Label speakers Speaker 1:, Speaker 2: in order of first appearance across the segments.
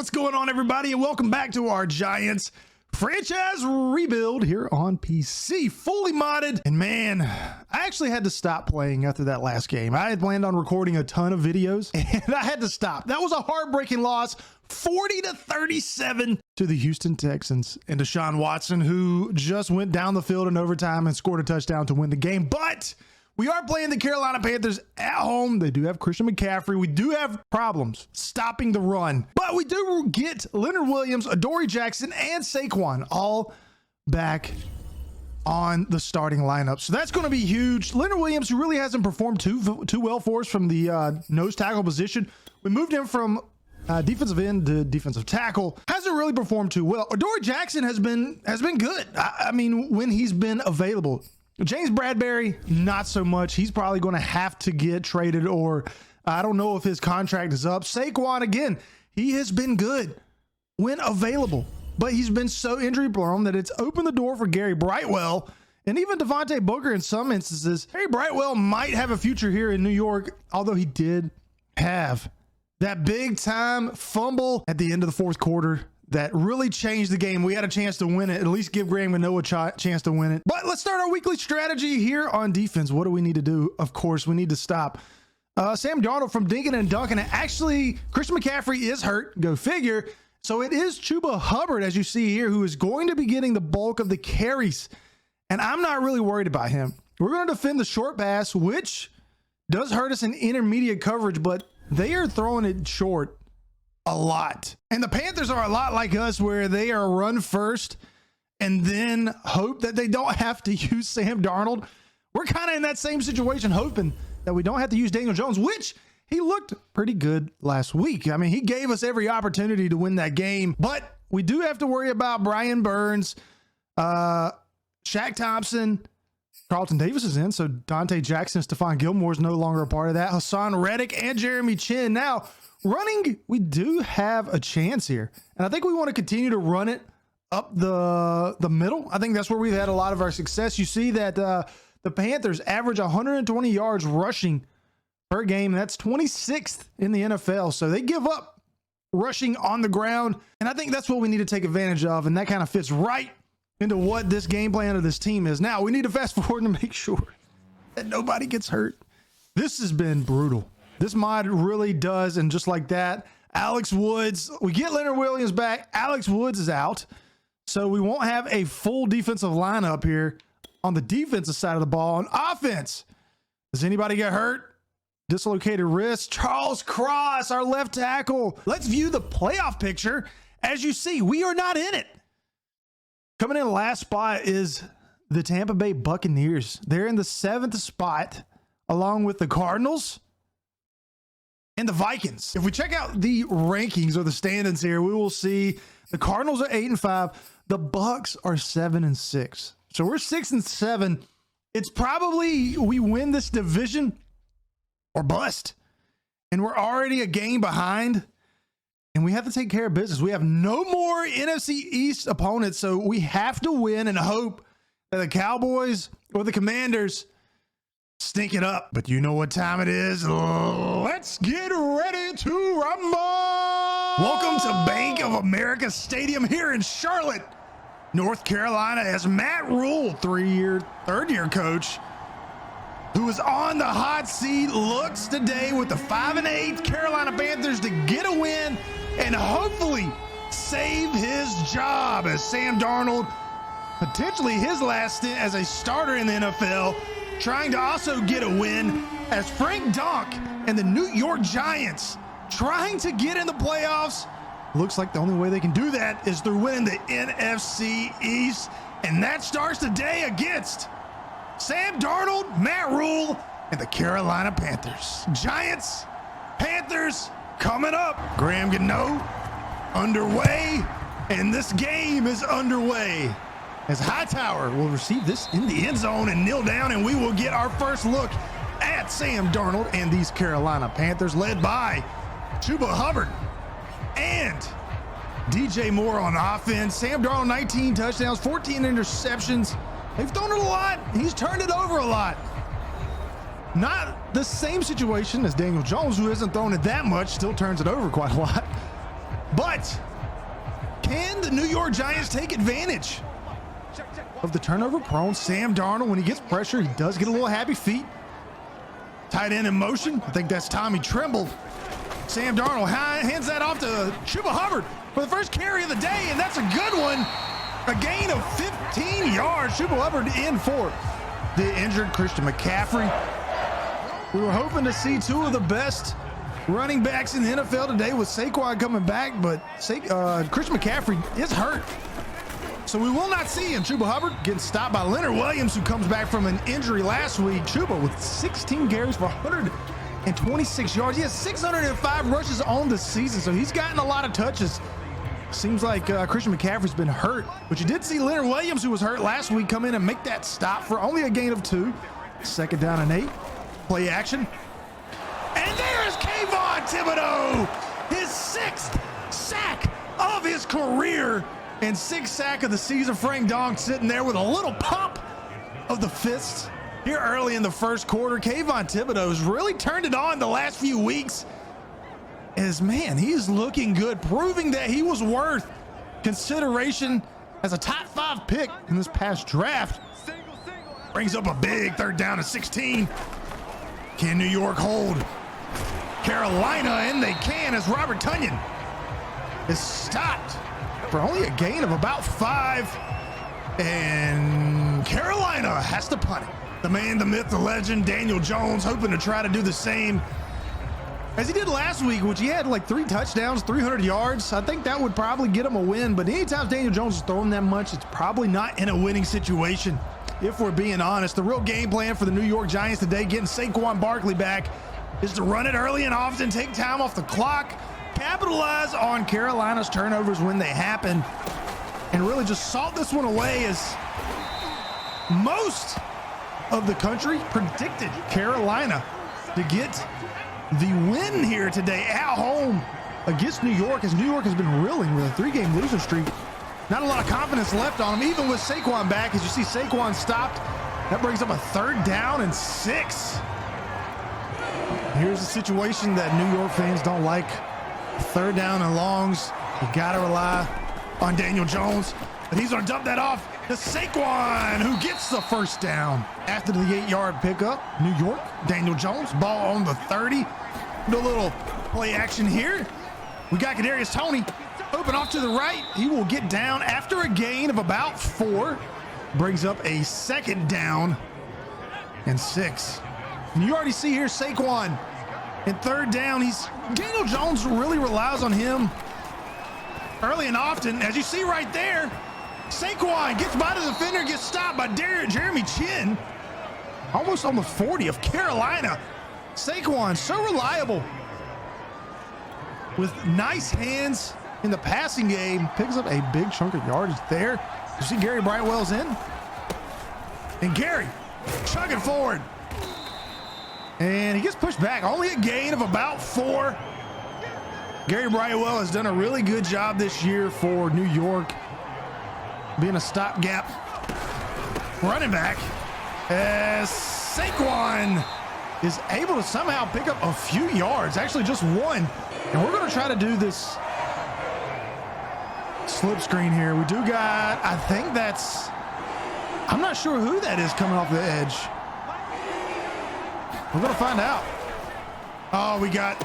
Speaker 1: What's going on, everybody, and welcome back to our Giants franchise rebuild here on PC, fully modded. And man, I actually had to stop playing after that last game. I had planned on recording a ton of videos and I had to stop. That was a heartbreaking loss, 40-37 to the Houston Texans, and Deshaun Watson, who just went down the field in overtime and scored a touchdown to win the game. But we are playing the Carolina Panthers at home. They do have Christian McCaffrey. We do have problems stopping the run, but we do get Leonard Williams, Adoree Jackson, and Saquon all back on the starting lineup. So that's going to be huge. Leonard Williams, who really hasn't performed too well for us from the nose tackle position. We moved him from defensive end to defensive tackle. Hasn't really performed too well. Adoree Jackson has been good. I mean, when he's been available. James Bradbury, not so much. He's probably going to have to get traded, or I don't know if his contract is up. Saquon, again, he has been good when available, but he's been so injury prone that it's opened the door for Gary Brightwell and even Devontae Booker in some instances. Gary Brightwell might have a future here in New York, although he did have that big time fumble at the end of the fourth quarter that really changed the game. We had a chance to win it, at least give Graham Gano a chance to win it. But let's start our weekly strategy here on defense. What do we need to do? Of course, we need to stop Sam Darnold from dinking and dunking. And actually, Christian McCaffrey is hurt. Go figure. So it is Chuba Hubbard, as you see here, who is going to be getting the bulk of the carries. And I'm not really worried about him. We're going to defend the short pass, which does hurt us in intermediate coverage, but they are throwing it short a lot. And the Panthers are a lot like us, where they are run first and then hope that they don't have to use Sam Darnold. We're kind of in that same situation, hoping that we don't have to use Daniel Jones, which he looked pretty good last week. I mean, he gave us every opportunity to win that game, but we do have to worry about Brian Burns, Shaq Thompson. Carlton Davis is in, so Dante Jackson, Stephon Gilmore is no longer a part of that. Hassan Reddick and Jeremy Chin. Now, running, we do have a chance here, and I think we want to continue to run it up the middle. I think that's where we've had a lot of our success. You see that the Panthers average 120 yards rushing per game. That's 26th in the NFL, so they give up rushing on the ground, and I think that's what we need to take advantage of, and that kind of fits right into what this game plan of this team is. Now, we need to fast forward and make sure that nobody gets hurt. This has been brutal. This mod really does, and just like that, Alex Woods, we get Leonard Williams back. Alex Woods is out, so we won't have a full defensive lineup here on the defensive side of the ball. On offense, does anybody get hurt? Dislocated wrist. Charles Cross, our left tackle. Let's view the playoff picture. As you see, we are not in it. Coming in last spot is the Tampa Bay Buccaneers. They're in the 7th spot, along with the Cardinals and the Vikings. If we check out the rankings or the standings here, we will see the Cardinals are 8-5. The Bucs are 7-6. So we're 6-7. It's probably we win this division or bust. And we're already a game behind. And we have to take care of business. We have no more NFC East opponents. So we have to win and hope that the Cowboys or the Commanders stink it up. But you know what time it is. Let's get ready to rumble. Welcome to Bank of America Stadium here in Charlotte, North Carolina, as Matt Rule, third-year coach, who is on the hot seat, looks today with the 5-8 Carolina Panthers to get a win and hopefully save his job, as Sam Darnold, potentially his last stint as a starter in the NFL, trying to also get a win, as Frank Donk and the New York Giants trying to get in the playoffs. Looks like the only way they can do that is through winning the NFC East, and that starts today against Sam Darnold, Matt Rule, and the Carolina Panthers. Giants, Panthers coming up. Graham Gano underway, and this game is underway, as Hightower will receive this in the end zone and kneel down, and we will get our first look at Sam Darnold and these Carolina Panthers, led by Chuba Hubbard and DJ Moore on offense. Sam Darnold, 19 touchdowns, 14 interceptions. They've thrown it a lot. He's turned it over a lot. Not the same situation as Daniel Jones, who hasn't thrown it that much, still turns it over quite a lot. But can the New York Giants take advantage of the turnover prone Sam Darnold? When he gets pressure, he does get a little happy feet. Tight end in motion. I think that's Tommy Tremble. Sam Darnold hands that off to Chuba Hubbard for the first carry of the day, and that's a good one. A gain of 15 yards. Chuba Hubbard in for the injured Christian McCaffrey. We were hoping to see two of the best running backs in the NFL today with Saquon coming back, but Christian McCaffrey is hurt, so we will not see him. Chuba Hubbard getting stopped by Leonard Williams, who comes back from an injury last week. Chuba with 16 carries for 126 yards. He has 605 rushes on the season, so he's gotten a lot of touches. Seems like Christian McCaffrey's been hurt, but you did see Leonard Williams, who was hurt last week, come in and make that stop for only a gain of 2. Second down and 8. Play action. And there's Kayvon Thibodeaux, his 6th sack of his career and 6th sack of the season. Frank Donk sitting there with a little pump of the fist here early in the first quarter. Kayvon Thibodeaux's really turned it on the last few weeks. Man, he's looking good, proving that he was worth consideration as a top 5 pick in this past draft. Brings up a big 3rd down and 16. Can New York hold Carolina? And they can, as Robert Tonyan is stopped for only a gain of about 5. And Carolina has to punt it. The man, the myth, the legend, Daniel Jones, hoping to try to do the same as he did last week, which he had like 3 touchdowns, 300 yards. I think that would probably get him a win, but anytime Daniel Jones is throwing that much, it's probably not in a winning situation, if we're being honest. The real game plan for the New York Giants today, getting Saquon Barkley back, is to run it early and often, take time off the clock, capitalize on Carolina's turnovers when they happen, and really just salt this one away, as most of the country predicted Carolina to get the win here today at home against New York, as New York has been reeling with a 3-game losing streak. Not a lot of confidence left on them, even with Saquon back. As you see, Saquon stopped. That brings up a 3rd down and 6. Here's a situation that New York fans don't like. 3rd down and longs. You got to rely on Daniel Jones, but he's going to dump that off to Saquon, who gets the 1st down after the 8-yard pickup. New York, Daniel Jones, ball on the 30. Do a little play action here. We got Kadarius Toney open off to the right. He will get down after a gain of about 4. Brings up a 2nd down and 6. And you already see here Saquon in 3rd down. Daniel Jones really relies on him early and often. As you see right there, Saquon gets by the defender, gets stopped by Jeremy Chin, almost on the 40 of Carolina. Saquon, so reliable with nice hands in the passing game, picks up a big chunk of yardage there. You see Gary Brightwell's in, and Gary chugging forward, and he gets pushed back. Only a gain of about 4. Gary Brightwell has done a really good job this year for New York, being a stopgap running back, as Saquon is able to somehow pick up a few yards, actually just 1. And we're going to try to do this slip screen here. We do got, I think that's, I'm not sure who that is coming off the edge. We're going to find out. Oh, we got,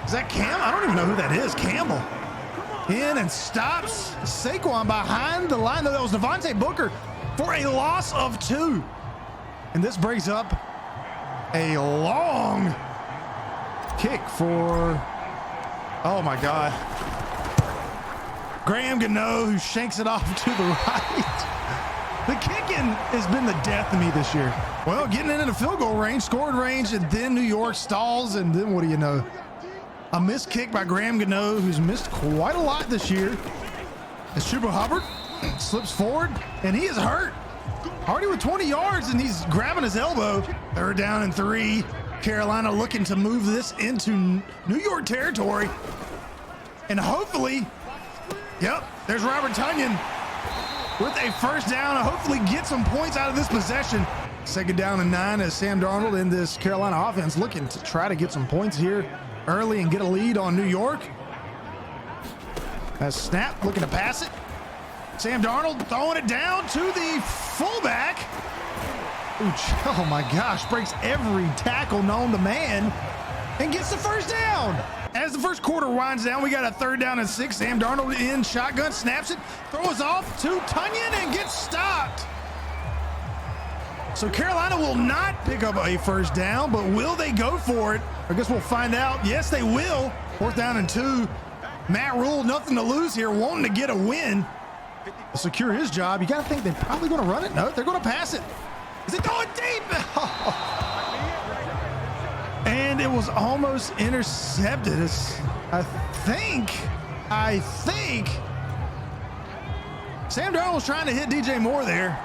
Speaker 1: is that Cam? I don't even know who that is. Campbell in and stops Saquon behind the line. That was Devontae Booker for a loss of 2. And this brings up a long kick for, oh my God, Graham Gano, who shanks it off to the right. The kicking has been the death of me this year. Well, getting into the field goal range, scoring range, and then New York stalls, and then what do you know? A missed kick by Graham Gano, who's missed quite a lot this year. As Chuba Hubbard slips forward, and he is hurt. Already with 20 yards, and he's grabbing his elbow. 3rd down and 3. Carolina looking to move this into New York territory. And hopefully, yep, there's Robert Tonyan with a 1st down, and hopefully get some points out of this possession. 2nd down and 9 as Sam Darnold in this Carolina offense looking to try to get some points here early and get a lead on New York. A snap, looking to pass it. Sam Darnold throwing it down to the fullback. Ooh, oh my gosh, breaks every tackle known to man and gets the first down. As the first quarter winds down, we got a 3rd down and 6. Sam Darnold in shotgun, snaps it, throws off to Tunyon and gets stopped. So Carolina will not pick up a first down, but will they go for it? I guess we'll find out. Yes, they will. 4th down and 2. Matt Rule, nothing to lose here, wanting to get a win. To secure his job, you got to think they're probably going to run it. No, they're going to pass it. Is it going deep? And it was almost intercepted. I think Sam Darnold was trying to hit DJ Moore there,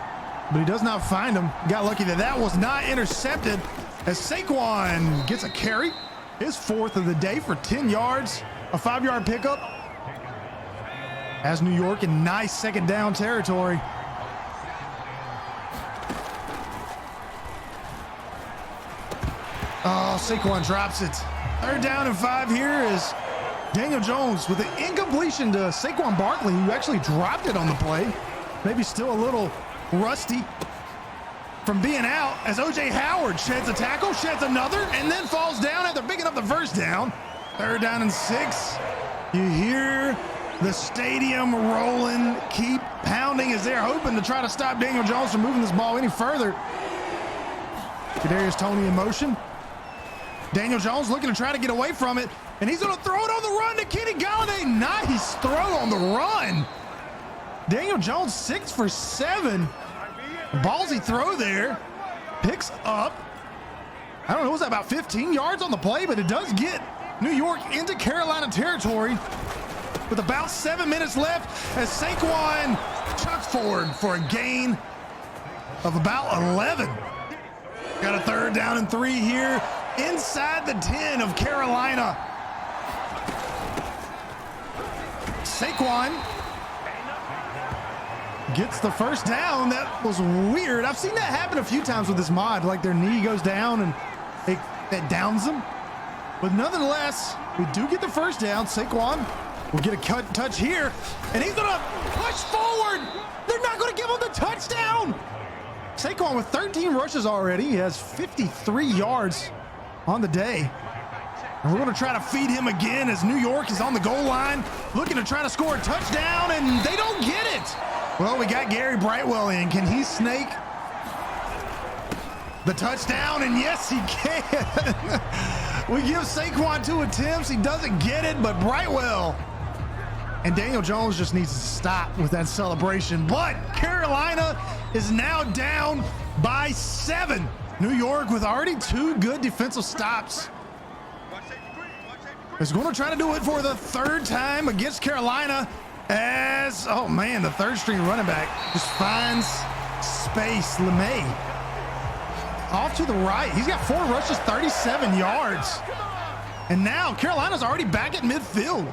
Speaker 1: but he does not find him. Got lucky that that was not intercepted as Saquon gets a carry, his 4th of the day for 10 yards, a 5-yard pickup. As New York in nice 2nd down territory. Oh, Saquon drops it. 3rd down and 5 here is Daniel Jones with an incompletion to Saquon Barkley, who actually dropped it on the play. Maybe still a little rusty from being out, as O.J. Howard sheds a tackle, sheds another, and then falls down after picking up the first down. 3rd down and 6. You hear the stadium rolling, keep pounding as they're hoping to try to stop Daniel Jones from moving this ball any further. Kadarius Toney in motion. Daniel Jones looking to try to get away from it, and he's going to throw it on the run to Kenny Golladay. Nice throw on the run. Daniel Jones 6 for 7. Ballsy throw there. Picks up, I don't know, was that about 15 yards on the play, but it does get New York into Carolina territory with about 7 minutes left as Saquon chucks forward for a gain of about 11. Got a 3rd down and 3 here inside the 10 of Carolina. Saquon gets the first down. That was weird. I've seen that happen a few times with this mod, like their knee goes down and that downs them. But nonetheless, we do get the first down. Saquon will get a cut touch here, and he's gonna push forward. They're not gonna give him the touchdown. Saquon with 13 rushes already. He has 53 yards on the day. And we're going to try to feed him again as New York is on the goal line, looking to try to score a touchdown, and they don't get it. Well, we got Gary Brightwell in. Can he snake the touchdown? And yes, he can. We give Saquon 2 attempts. He doesn't get it, but Brightwell and Daniel Jones just needs to stop with that celebration. But Carolina is now down by 7. New York with already 2 good defensive stops is going to try to do it for the 3rd time against Carolina as, oh man, the 3rd string running back just finds space. LeMay off to the right. He's got 4 rushes, 37 yards. And now Carolina's already back at midfield,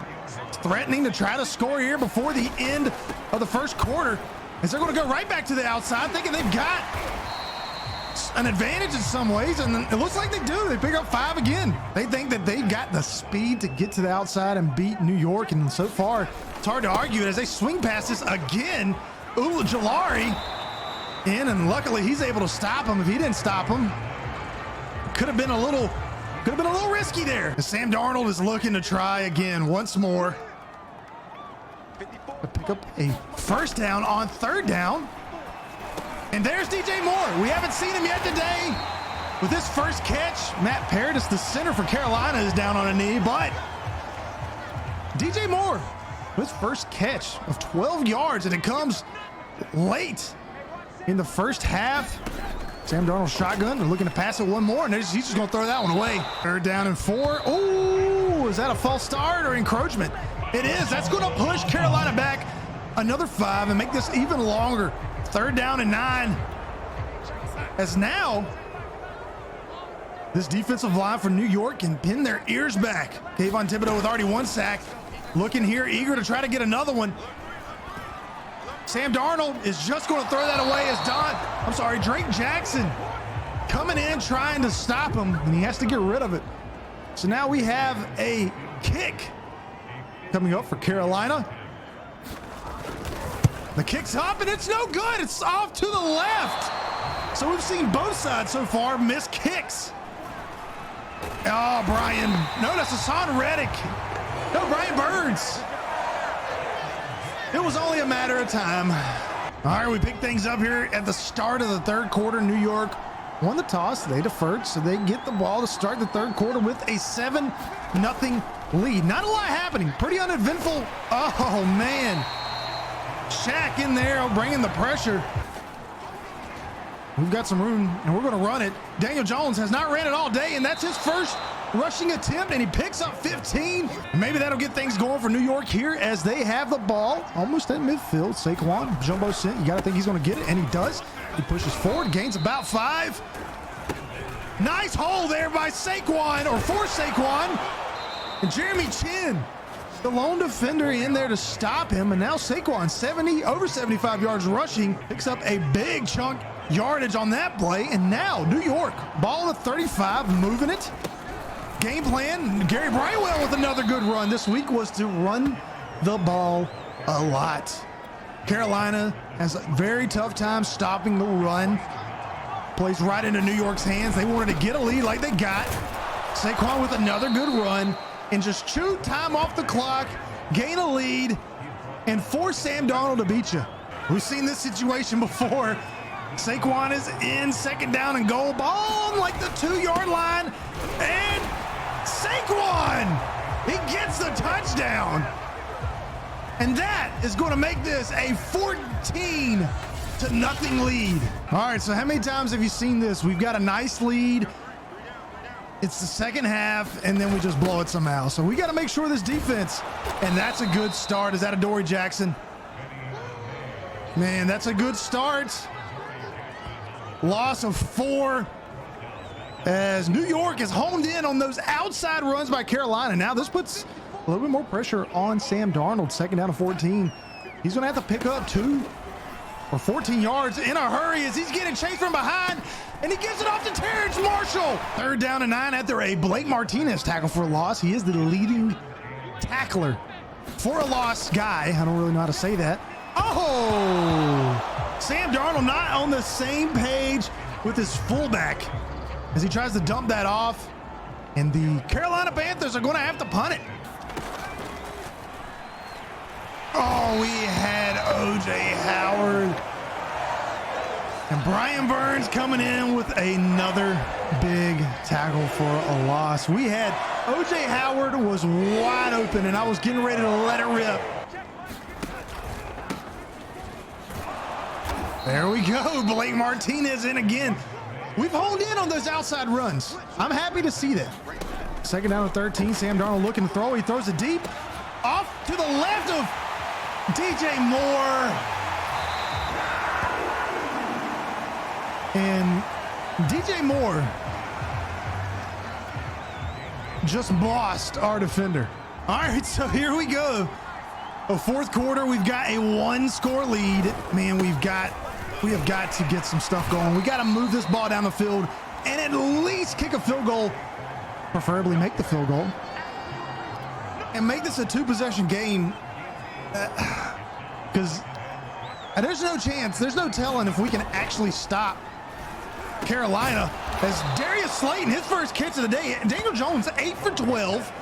Speaker 1: threatening to try to score here before the end of the first quarter, as they're going to go right back to the outside, thinking they've got an advantage in some ways, and it looks like they do. They pick up 5 again. They think that they've got the speed to get to the outside and beat New York, and so far it's hard to argue as they swing past this again. Ujulari in, and luckily he's able to stop him. If he didn't stop him, could have been a little risky there. Sam Darnold is looking to try again once more to pick up a first down on 3rd down. And there's DJ Moore. We haven't seen him yet today. With his first catch, Matt Paradis, the center for Carolina, is down on a knee, but DJ Moore, his first catch of 12 yards, and it comes late in the first half. Sam Darnold shotgun. They're looking to pass it one more, and he's just going to throw that one away. 3rd down and 4. Oh, is that a false start or encroachment? It is. That's going to push Carolina back another 5 and make this even longer. 3rd down and 9. As now, this defensive line for New York can pin their ears back. Kayvon Thibodeau with already 1 sack. Looking here, eager to try to get another one. Sam Darnold is just going to throw that away as Drake Jackson coming in trying to stop him, and he has to get rid of it. So now we have a kick coming up for Carolina. The kick's up and it's no good. It's off to the left. So we've seen both sides so far miss kicks. Oh, Brian. No, that's Hassan Reddick. No, Brian Burns. It was only a matter of time. All right, we pick things up here at the start of the third quarter. New York won the toss. They deferred, so they get the ball to start the third quarter with a 7-0 lead. Not a lot happening. Pretty uneventful. Oh, man. Shaq in there bringing the pressure. We've got some room, and we're going to run it. Daniel Jones has not ran it all day, and that's his first rushing attempt, and he picks up 15. Maybe that'll get things going for New York here as they have the ball almost at midfield. Saquon, jumbo sent. You got to think he's going to get it, and he does. He pushes forward, gains about 5. Nice hole there by Saquon, or for Saquon. And Jeremy Chin, the lone defender in there to stop him. And now Saquon, over 75 yards rushing, picks up a big chunk yardage on that play. And now New York, ball at 35, moving it. Game plan, Gary Brightwell with another good run this week was to run the ball a lot. Carolina has a very tough time stopping the run. Plays right into New York's hands. They wanted to get a lead like they got. Saquon with another good run and just chew time off the clock, gain a lead, and force Sam Darnold to beat you. We've seen this situation before. Saquon is in second down and goal, ball on like the 2-yard line, and Saquon, he gets the touchdown. And that is going to make this a 14-0 lead. All right, so how many times have you seen this? We've got a nice lead. It's the second half, and then we just blow it somehow. So we got to make sure this defense, and that's a good start. Is that Adoree Jackson? Man, that's a good start. Loss of 4 as New York is honed in on those outside runs by Carolina. Now this puts a little bit more pressure on Sam Darnold. Second down to 14. He's going to have to pick up 2 or 14 yards in a hurry as he's getting chased from behind, and he gives it off to Terrence Marshall. Third down to 9 after a Blake Martinez tackle for a loss. He is the leading tackler for a loss guy. I don't really know how to say that. Oh! Sam Darnold not on the same page with his fullback as he tries to dump that off, and the Carolina Panthers are going to have to punt it. Oh, we had O.J. Howard. And Brian Burns coming in with another big tackle for a loss. We had O.J. Howard was wide open, and I was getting ready to let it rip. There we go. Blake Martinez in again. We've honed in on those outside runs. I'm happy to see that. Second down to 13. Sam Darnold looking to throw. He throws it deep. Off to the left of DJ Moore. And DJ Moore just lost our defender. All right, so here we go. A fourth quarter, we've got a 1-score lead. Man, we have got to get some stuff going. We got to move this ball down the field and at least kick a field goal, preferably make the field goal, and make this a 2-possession game. Because there's no chance, there's no telling if we can actually stop Carolina. As Darius Slayton, his first catch of the day. Daniel Jones, 8 for 12.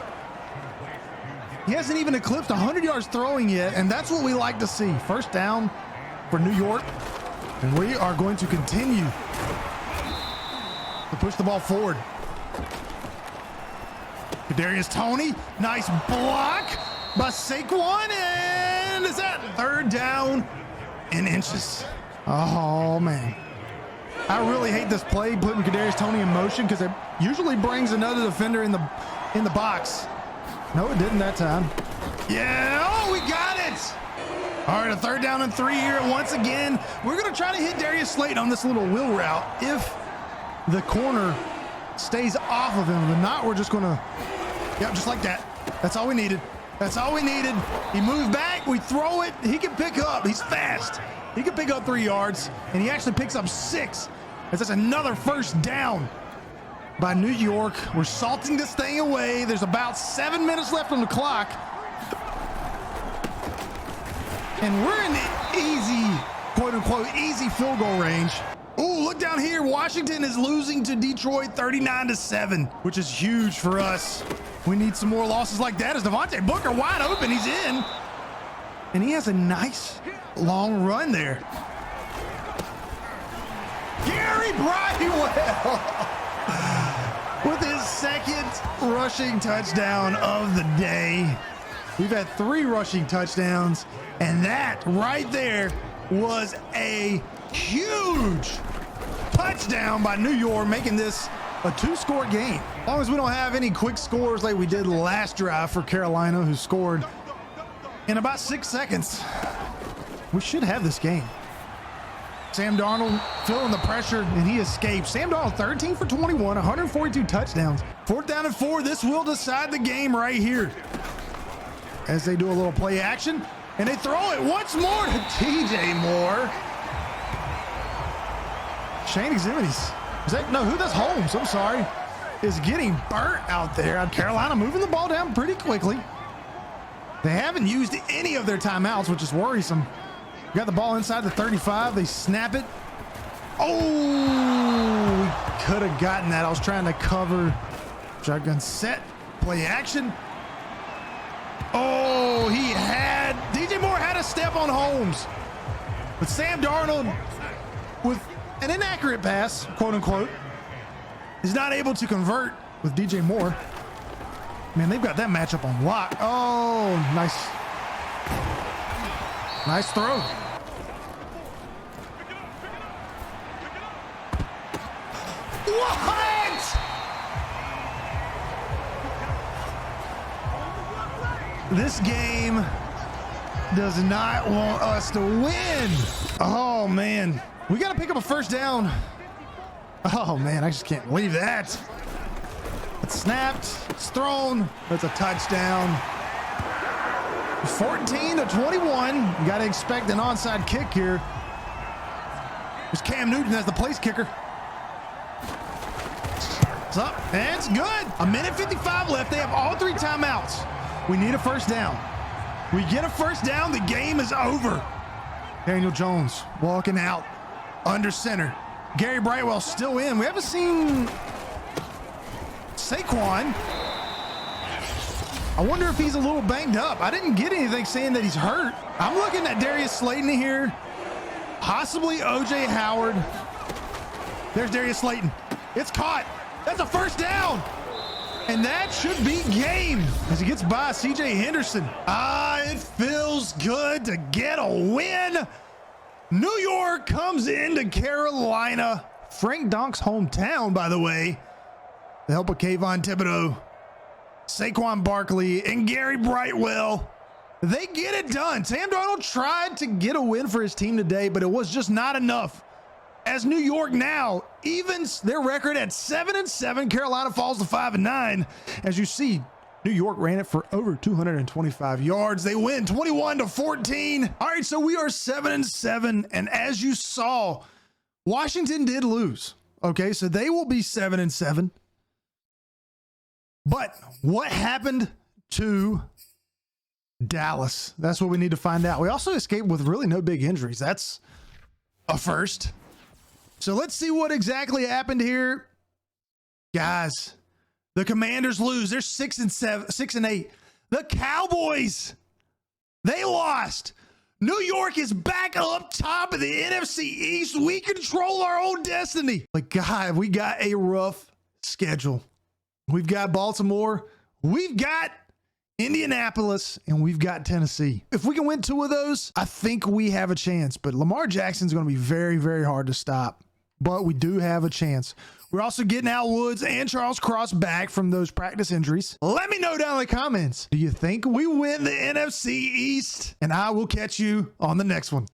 Speaker 1: He hasn't even eclipsed 100 yards throwing yet, and that's what we like to see. First down for New York, and we are going to continue to push the ball forward. Kadarius Toney, nice block by Saquon, and is that third down in inches? Oh, man. I really hate this play, putting Kadarius Toney in motion, because it usually brings another defender in the box. No, it didn't that time. Yeah, oh, we got it. All right, a third down and 3 here once again. We're going to try to hit Darius Slayton on this little wheel route if the corner stays off of him. If not, we're just going to, yep, just like that. That's all we needed. That's all we needed. He moved back. We throw it. He can pick up. He's fast. He can pick up 3 yards, and he actually picks up 6. That's another first down. by New York. We're salting this thing away. There's about 7 minutes left on the clock. And we're in the easy, quote unquote, easy field goal range. Oh, look down here. Washington is losing to Detroit 39-7, which is huge for us. We need some more losses like that. As Devontae Booker wide open, he's in. And he has a nice long run there. Gary Brightwell with his second rushing touchdown of the day. We've had 3 rushing touchdowns, and that right there was a huge touchdown by New York, making this a 2-score game. As long as we don't have any quick scores like we did last drive for Carolina, who scored in about 6 seconds, we should have this game. Sam Darnold feeling the pressure, and he escapes. Sam Darnold 13 for 21, 142 touchdowns. 4th down and 4. This will decide the game right here. As they do a little play action, and they throw it once more to DJ Moore. Shane Eximities. Is that, no, who that's Holmes, I'm sorry, is getting burnt out there. Carolina moving the ball down pretty quickly. They haven't used any of their timeouts, which is worrisome. Got the ball inside the 35. They snap it. Oh, we could have gotten that. I was trying to cover. Shotgun set, play action. Oh, DJ Moore had a step on Holmes. But Sam Darnold, with an inaccurate pass, quote unquote, is not able to convert with DJ Moore. Man, they've got that matchup on lock. Oh, nice. Nice throw. What? This game does not want us to win. Oh, man. We got to pick up a first down. Oh, man, I just can't believe that. It's snapped. It's thrown. That's a touchdown. 14-21. You got to expect an onside kick here. There's Cam Newton as the place kicker. It's up, and it's good. 1:55 left. They have all 3 timeouts. We need a first down. We get a first down, the game is over. Daniel Jones walking out under center. Gary Brightwell still in. We haven't seen Saquon. I wonder if he's a little banged up. I didn't get anything saying that he's hurt. I'm looking at Darius Slayton here. Possibly O.J. Howard. There's Darius Slayton. It's caught. That's a first down. And that should be game as he gets by C.J. Henderson. It feels good to get a win. New York comes into Carolina. Frank Donk's hometown, by the way. The help of Kayvon Thibodeau, Saquon Barkley, and Gary Brightwell. They get it done. Sam Darnold tried to get a win for his team today, but it was just not enough. As New York now evens their record at 7-7, Carolina falls to 5-9. As you see, New York ran it for over 225 yards. They win 21-14. All right, so we are 7-7, and as you saw, Washington did lose. Okay, so they will be 7-7. But what happened to Dallas? That's what we need to find out. We also escaped with really no big injuries. That's a first. So let's see what exactly happened here. Guys, the Commanders lose. They're 6-8. The Cowboys, they lost. New York is back up top of the NFC East. We control our own destiny. But God, we got a rough schedule. We've got Baltimore, we've got Indianapolis, and we've got Tennessee. If we can win 2 of those, I think we have a chance. But Lamar Jackson's going to be very, very hard to stop. But we do have a chance. We're also getting Al Woods and Charles Cross back from those practice injuries. Let me know down in the comments. Do you think we win the NFC East? And I will catch you on the next one.